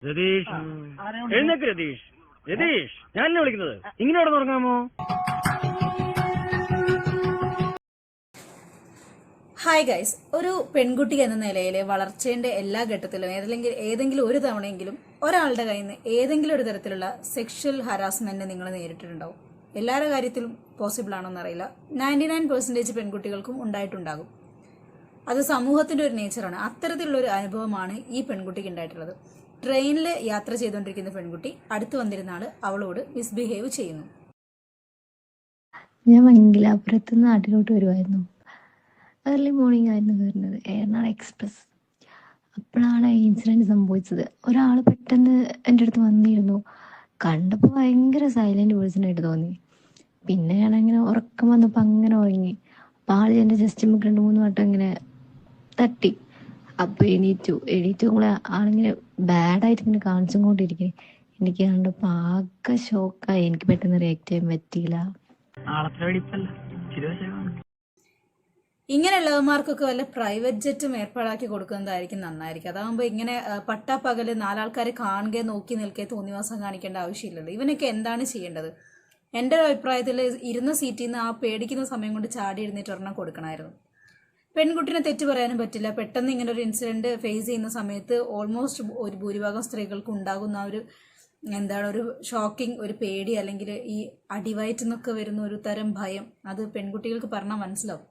രതീഷ് എഴുന്നേക്ക് രതീഷ്. രതീഷ് ഞാനെന്നെ വിളിക്കുന്നത്. ഇങ്ങനെ അവിടെ ഉറങ്ങാമോ? ഹായ് ഗൈസ്, ഒരു പെൺകുട്ടി എന്ന നിലയിൽ വളർച്ചയുടെ എല്ലാ ഘട്ടത്തിലും ഏതെങ്കിലും ഒരു തവണയെങ്കിലും ഒരാളുടെ കയ്യിൽ നിന്ന് ഏതെങ്കിലും ഒരു തരത്തിലുള്ള സെക്ഷൽ ഹരാസ്മെന്റ് നിങ്ങൾ നേരിട്ടിട്ടുണ്ടാവും. എല്ലാവരുടെ കാര്യത്തിലും പോസിബിൾ ആണോന്ന് അറിയില്ല. 99% പെൺകുട്ടികൾക്കും ഉണ്ടായിട്ടുണ്ടാകും. അത് സമൂഹത്തിന്റെ ഒരു നേച്ചറാണ്. അത്തരത്തിലുള്ള ഒരു അനുഭവമാണ് ഈ പെൺകുട്ടിക്ക് ഉണ്ടായിട്ടുള്ളത്. ട്രെയിനിൽ യാത്ര ചെയ്തുകൊണ്ടിരിക്കുന്ന പെൺകുട്ടി അടുത്ത് വന്നിരുന്ന ആള് അവളോട് മിസ്ബിഹേവ് ചെയ്യുന്നു. ഞാൻ മംഗലാപുരത്ത് നാട്ടിലോട്ട് വരുമായിരുന്നു. ഏർലി മോർണിംഗ് ആയിരുന്നു വരുന്നത്, എറണാകുളം എക്സ്പ്രസ്. അപ്പോഴാണ് ഈ ഇൻസിഡൻറ്റ് സംഭവിച്ചത്. ഒരാൾ പെട്ടെന്ന് എൻ്റെ അടുത്ത് വന്നിരുന്നു. കണ്ടപ്പോൾ ഭയങ്കര സൈലൻറ്റ് പേഴ്സണായിട്ട് തോന്നി. പിന്നെ ഞാനങ്ങനെ ഉറക്കം വന്നപ്പോൾ അങ്ങനെ ഉറങ്ങി. അപ്പോൾ ആൾ എൻ്റെ ജസ്റ്റ് നമുക്ക് 2-3 വട്ടം ഇങ്ങനെ തട്ടി. അപ്പോൾ എണീറ്റു ആളിങ്ങനെ ബാഡായിട്ട് ഇങ്ങനെ കാണിച്ചും കൊണ്ടിരിക്കണേ. എനിക്ക് കണ്ടപ്പോൾ ആകെ ഷോക്കായി. എനിക്ക് പെട്ടെന്ന് റിയാക്ട് ചെയ്യാൻ പറ്റിയില്ല. ഇങ്ങനെയുള്ളവന്മാർക്കൊക്കെ വല്ല പ്രൈവറ്റ് ജെറ്റും ഏർപ്പാടാക്കി കൊടുക്കുന്നതായിരിക്കും നന്നായിരിക്കും. അതാകുമ്പോൾ ഇങ്ങനെ പട്ടാപ്പകല് 4 ആൾക്കാരെ കാണുകയോ നോക്കി നിൽക്കുകയോ തോന്നിവാസം കാണിക്കേണ്ട ആവശ്യമില്ലല്ലോ. ഇവനൊക്കെ എന്താണ് ചെയ്യേണ്ടത്? എൻ്റെ ഒരു അഭിപ്രായത്തിൽ ഇരുന്ന സീറ്റിൽ നിന്ന് ആ പേടിക്കുന്ന സമയം കൊണ്ട് ചാടി എഴുന്നേറ്റ് ഒരെണ്ണം കൊടുക്കണമായിരുന്നു. പെൺകുട്ടിനെ തെറ്റ് പറയാനും പറ്റില്ല. പെട്ടെന്ന് ഇങ്ങനെ ഒരു ഇൻസിഡന്റ് ഫേസ് ചെയ്യുന്ന സമയത്ത് ഓൾമോസ്റ്റ് ഒരു ഭൂരിഭാഗം സ്ത്രീകൾക്ക് ഉണ്ടാകുന്ന ഒരു ഒരു ഷോക്കിംഗ്, ഒരു പേടി, അല്ലെങ്കിൽ ഈ അടിവയറ്റിൽ വരുന്ന ഒരു തരം ഭയം, അത് പെൺകുട്ടികൾക്ക് പറഞ്ഞാൽ മനസ്സിലാവും.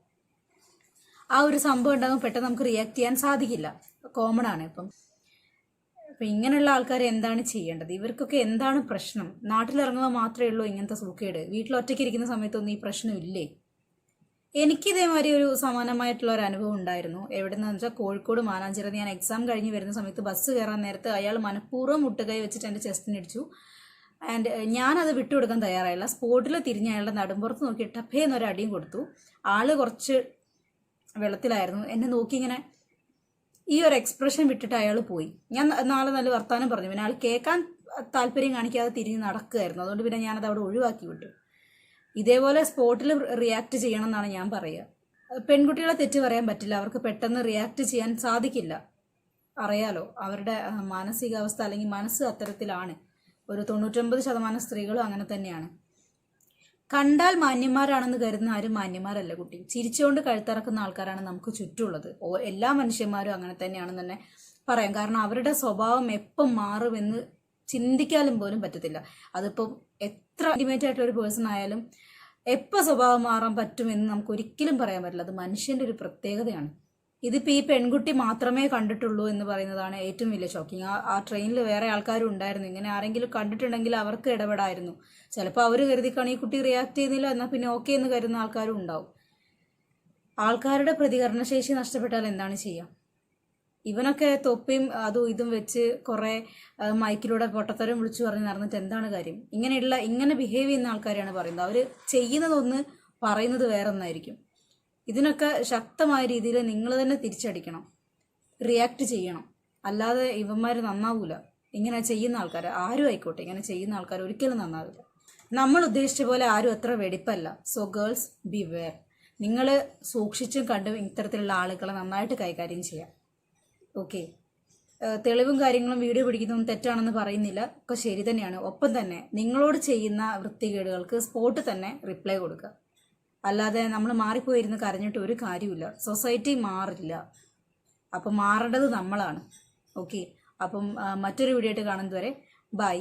ആ ഒരു സംഭവം ഉണ്ടാകുമ്പോൾ പെട്ടെന്ന് നമുക്ക് റിയാക്ട് ചെയ്യാൻ സാധിക്കില്ല. കോമൺ ആണ്. ഇപ്പം ഇങ്ങനെയുള്ള ആൾക്കാർ എന്താണ് ചെയ്യേണ്ടത്? ഇവർക്കൊക്കെ എന്താണ് പ്രശ്നം? നാട്ടിലിറങ്ങുമ്പോൾ മാത്രമേ ഉള്ളൂ ഇങ്ങനത്തെ സൂക്കേട്. വീട്ടിൽ ഒറ്റയ്ക്ക് ഇരിക്കുന്ന സമയത്തൊന്നും ഈ പ്രശ്നമില്ലേ? എനിക്കിതേമാതിരി ഒരു സമാനമായിട്ടുള്ള ഒരു അനുഭവം ഉണ്ടായിരുന്നു. എവിടെയെന്ന് വെച്ചാൽ കോഴിക്കോട് മാനാഞ്ചിറ. ഞാൻ എക്സാം കഴിഞ്ഞ് വരുന്ന സമയത്ത് ബസ് കയറാൻ നേരത്ത് അയാൾ മനഃപൂർവ്വം മുട്ടുകൈ വെച്ചിട്ട് എൻ്റെ ചെസ്റ്റിനടിച്ചു. ആൻഡ് ഞാനത് വിട്ടുകൊടുക്കാൻ തയ്യാറായില്ല. സ്പോട്ടിൽ തിരിഞ്ഞ് അയാളുടെ നടുമ്പുറത്ത് നോക്കി ടപ്പേന്നൊരു അടിയും കൊടുത്തു. ആള് കുറച്ച് വെള്ളത്തിലായിരുന്നു. എന്നെ നോക്കി ഇങ്ങനെ ഈ ഒരു എക്സ്പ്രഷൻ വിട്ടിട്ട് അയാൾ പോയി. ഞാൻ നാളെ നല്ല വർത്താനം പറഞ്ഞു. പിന്നെ ആൾ കേൾക്കാൻ താല്പര്യം കാണിക്കാതെ തിരിഞ്ഞ് നടക്കുകയായിരുന്നു. അതുകൊണ്ട് പിന്നെ ഞാനത് അവിടെ ഒഴിവാക്കി വിട്ടു. ഇതേപോലെ സ്പോട്ടിൽ റിയാക്ട് ചെയ്യണം എന്നാണ് ഞാൻ പറയുക. പെൺകുട്ടികളെ തെറ്റ് പറയാൻ പറ്റില്ല. അവർക്ക് പെട്ടെന്ന് റിയാക്ട് ചെയ്യാൻ സാധിക്കില്ല. അറിയാലോ, അവരുടെ മാനസികാവസ്ഥ അല്ലെങ്കിൽ മനസ്സ് അത്തരത്തിലാണ്. ഒരു 99% സ്ത്രീകളും അങ്ങനെ തന്നെയാണ്. കണ്ടാൽ മാന്യന്മാരാണെന്ന് കരുതുന്ന ആരും മാന്യന്മാരല്ല കുട്ടി. ചിരിച്ചുകൊണ്ട് കഴുത്തിറക്കുന്ന ആൾക്കാരാണ് നമുക്ക് ചുറ്റുമുള്ളത്. എല്ലാ മനുഷ്യന്മാരും അങ്ങനെ തന്നെയാണെന്ന് തന്നെ പറയാം. കാരണം അവരുടെ സ്വഭാവം എപ്പം മാറുമെന്ന് ചിന്തിക്കാനും പോലും പറ്റത്തില്ല. അതിപ്പം എത്ര ഇന്റിമേറ്റ് ആയിട്ടുള്ള ഒരു പേഴ്സൺ ആയാലും എപ്പോൾ സ്വഭാവം മാറാൻ പറ്റുമെന്ന് നമുക്ക് ഒരിക്കലും പറയാൻ പറ്റില്ല. അത് മനുഷ്യന്റെ ഒരു പ്രത്യേകതയാണ്. ഇതിപ്പോൾ ഈ പെൺകുട്ടി മാത്രമേ കണ്ടിട്ടുള്ളൂ എന്ന് പറയുന്നതാണ് ഏറ്റവും വലിയ ഷോക്കിങ്. ആ ട്രെയിനിൽ വേറെ ആൾക്കാരും ഉണ്ടായിരുന്നു. ഇങ്ങനെ ആരെങ്കിലും കണ്ടിട്ടുണ്ടെങ്കിൽ അവർക്ക് ഇടപെടായിരുന്നു. ചിലപ്പോൾ അവർ കരുതിക്കാണ് ഈ കുട്ടി റിയാക്ട് ചെയ്യുന്നില്ല, എന്നാൽ പിന്നെ ഓക്കെ എന്ന് കരുതുന്ന ആൾക്കാരും ഉണ്ടാവും. ആൾക്കാരുടെ പ്രതികരണശേഷി നഷ്ടപ്പെട്ടാൽ എന്താണ് ചെയ്യുക? ഇവനൊക്കെ തൊപ്പിയും അതും ഇതും വെച്ച് കുറേ മൈക്കിലൂടെ പൊട്ടത്തരം വിളിച്ചു പറഞ്ഞ് നടന്നിട്ട് എന്താണ് കാര്യം? ഇങ്ങനെ ബിഹേവ് ചെയ്യുന്ന ആൾക്കാരെയാണ് പറയുന്നത്. അവർ ചെയ്യുന്നതൊന്ന് പറയുന്നത് വേറെ ഒന്നായിരിക്കും. ഇതിനൊക്കെ ശക്തമായ രീതിയിൽ നിങ്ങൾ തന്നെ തിരിച്ചടിക്കണം, റിയാക്ട് ചെയ്യണം. അല്ലാതെ ഇവന്മാർ നന്നാവൂല. ഇങ്ങനെ ചെയ്യുന്ന ആൾക്കാർ ആരും ആയിക്കോട്ടെ, ഇങ്ങനെ ചെയ്യുന്ന ആൾക്കാർ ഒരിക്കലും നന്നാവില്ല. നമ്മൾ ഉദ്ദേശിച്ച പോലെ ആരും അത്ര വെടിപ്പല്ല. So girls, beware. നിങ്ങൾ സൂക്ഷിച്ചും കണ്ടും ഇത്തരത്തിലുള്ള ആളുകളെ നന്നായിട്ട് കൈകാര്യം ചെയ്യാം. ഓക്കെ, തെളിവും കാര്യങ്ങളും വീഡിയോ പിടിക്കുന്നതും തെറ്റാണെന്ന് പറയുന്നില്ല, ഒക്കെ ശരി തന്നെയാണ്. ഒപ്പം തന്നെ നിങ്ങളോട് ചെയ്യുന്ന വൃത്തികേടുകൾക്ക് സ്പോട്ട് തന്നെ റിപ്ലൈ കൊടുക്കുക. അല്ലാതെ നമ്മൾ മാറിപ്പോയിരുന്ന് കരഞ്ഞിട്ട് ഒരു കാര്യമില്ല. സൊസൈറ്റി മാറില്ല. അപ്പം മാറേണ്ടത് നമ്മളാണ്. ഓക്കെ, അപ്പം മറ്റൊരു വീഡിയോ ആയിട്ട് കാണുന്നത് വരെ ബൈ.